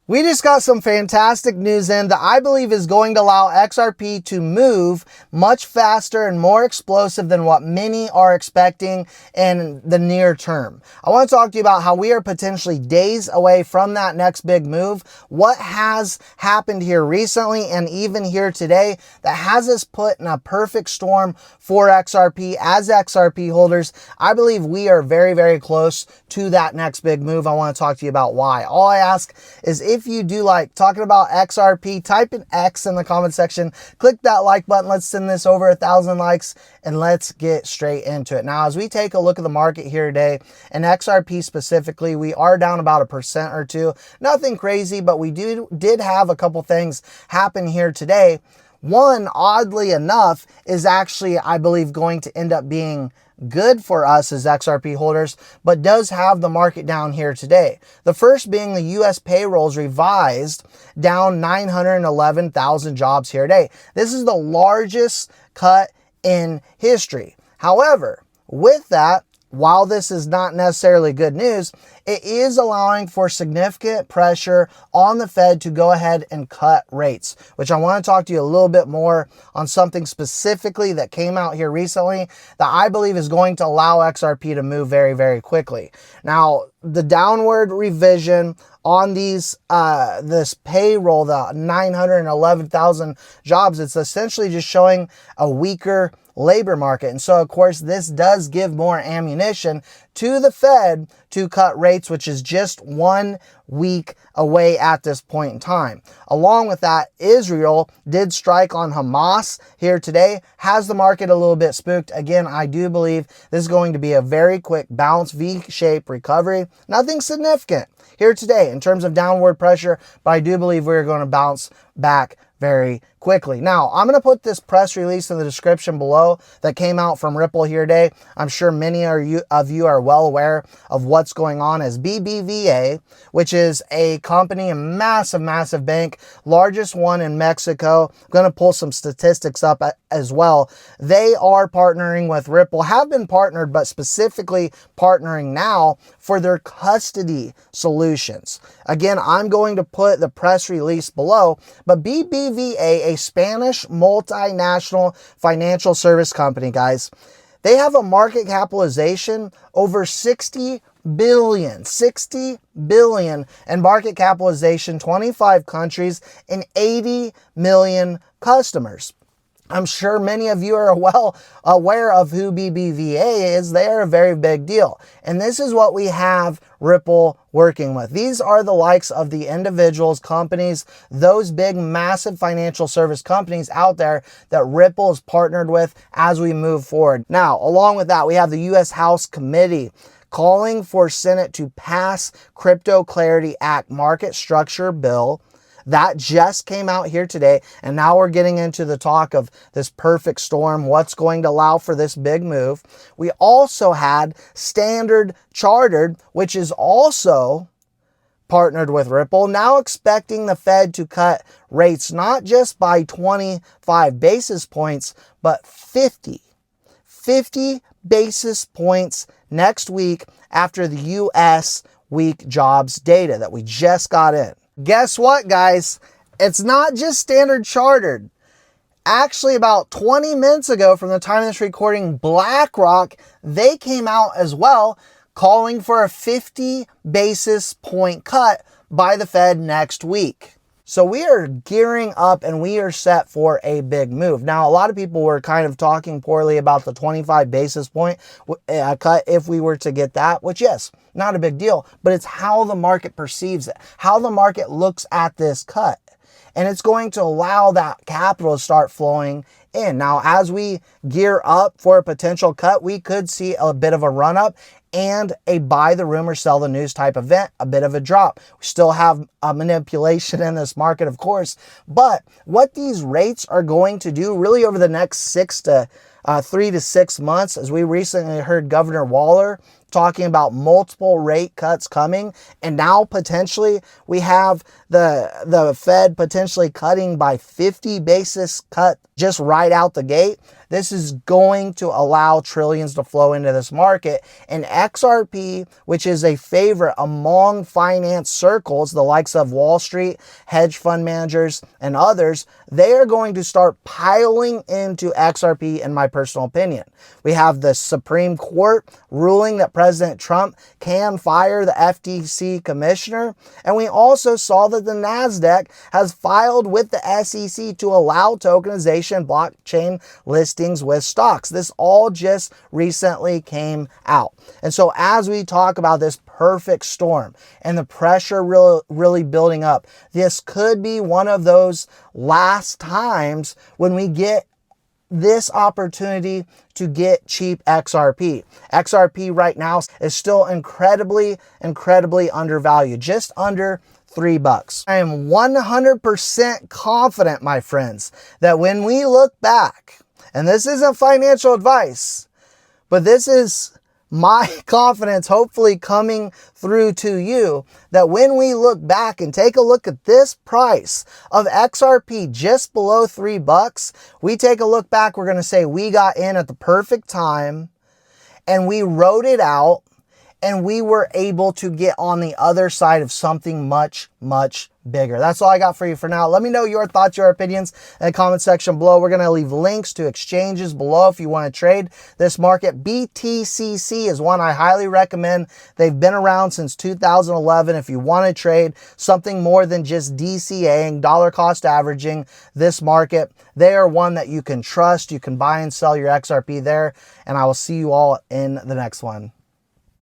We just got some fantastic news in that I believe is going to allow XRP to move much faster and more explosive than what many are expecting in the near term. I want to talk to you about how we are potentially days away from that next big move, what has happened here recently and even here today that has us put in a perfect storm for XRP. As XRP holders, I believe we are very, very close to that next big move. I want to talk to you about why. All I ask is if you do like talking about XRP, type an X in the comment section, click that like button. Let's send this over 1,000 likes and let's get straight into it. Now, as we take a look at the market here today and XRP specifically, we are down about 1% or 2%. Nothing crazy, but we did have a couple things happen here today. One, oddly enough, is actually, I believe, going to end up being good for us as XRP holders, but does have the market down here today. The first being the U.S. payrolls revised down 911,000 jobs here today. This is the largest cut in history. However, with that, while this is not necessarily good news, it is allowing for significant pressure on the Fed to go ahead and cut rates, which I want to talk to you a little bit more on something specifically that came out here recently that I believe is going to allow XRP to move very, very quickly. Now, the downward revision on these this payroll, the 911,000 jobs, it's essentially just showing a weaker labor market. And so, of course, this does give more ammunition to the Fed to cut rates, which is just 1 week away at this point in time. Along with that, Israel did strike on Hamas here today, has the market a little bit spooked. Again, I do believe this is going to be a very quick bounce, V-shaped recovery. Nothing significant here today in terms of downward pressure, but I do believe we're going to bounce back very quickly. Now, I'm going to put this press release in the description below that came out from Ripple here today. I'm sure many of you are well aware of what's going on as BBVA, which is a company, a massive, massive bank, largest one in Mexico. I'm going to pull some statistics up as well. They are partnering with Ripple, have been partnered, but specifically partnering now for their custody solutions. Again, I'm going to put the press release below, but BBVA, a Spanish multinational financial service company, guys, they have a market capitalization over 60 billion in market capitalization, 25 countries and 80 million customers. I'm sure many of you are well aware of who BBVA is. They are a very big deal. And this is what we have Ripple working with. These are the likes of the individuals, companies, those big, massive financial service companies out there that Ripple is partnered with as we move forward. Now, along with that, we have the U.S. House Committee calling for Senate to pass Crypto Clarity Act market structure bill. That just came out here today, and now we're getting into the talk of this perfect storm, what's going to allow for this big move. We also had Standard Chartered, which is also partnered with Ripple, now expecting the Fed to cut rates not just by 25 basis points, but 50 basis points next week after the U.S. week jobs data that we just got in. Guess what, guys? It's not just Standard Chartered. Actually, about 20 minutes ago from the time of this recording, BlackRock, they came out as well calling for a 50 basis point cut by the Fed next week. So we are gearing up and we are set for a big move. Now, a lot of people were kind of talking poorly about the 25 basis point cut if we were to get that, which, yes, not a big deal, but it's how the market perceives it, how the market looks at this cut. And it's going to allow that capital to start flowing in. Now, as we gear up for a potential cut, we could see a bit of a run up and a buy the rumor, sell the news type event, a bit of a drop. We still have a manipulation in this market, of course, but what these rates are going to do really over the next 3 to 6 months, as we recently heard Governor Waller talking about multiple rate cuts coming, and now potentially we have the Fed potentially cutting by 50 basis cut just right out the gate. This is going to allow trillions to flow into this market. And XRP, which is a favorite among finance circles, the likes of Wall Street, hedge fund managers, and others, they are going to start piling into XRP, in my personal opinion. We have the Supreme Court ruling that President Trump can fire the FTC commissioner. And we also saw that the NASDAQ has filed with the SEC to allow tokenization blockchain listings with stocks. This all just recently came out. And so as we talk about this perfect storm and the pressure really building up, this could be one of those last times when we get this opportunity to get cheap XRP. XRP right now is still incredibly undervalued, just under $3. I am 100% confident, my friends, that when we look back, and this isn't financial advice, but this is my confidence hopefully coming through to you, that when we look back and take a look at this price of XRP just below $3, we take a look back, we're going to say we got in at the perfect time and we rode it out and we were able to get on the other side of something much bigger. That's all I got for you for now. Let me know your thoughts, your opinions in the comment section below. We're going to leave links to exchanges below if you want to trade this market. BTCC is one I highly recommend. They've been around since 2011. If you want to trade something more than just DCAing, dollar cost averaging this market, they are one that you can trust. You can buy and sell your XRP there, and I will see you all in the next one.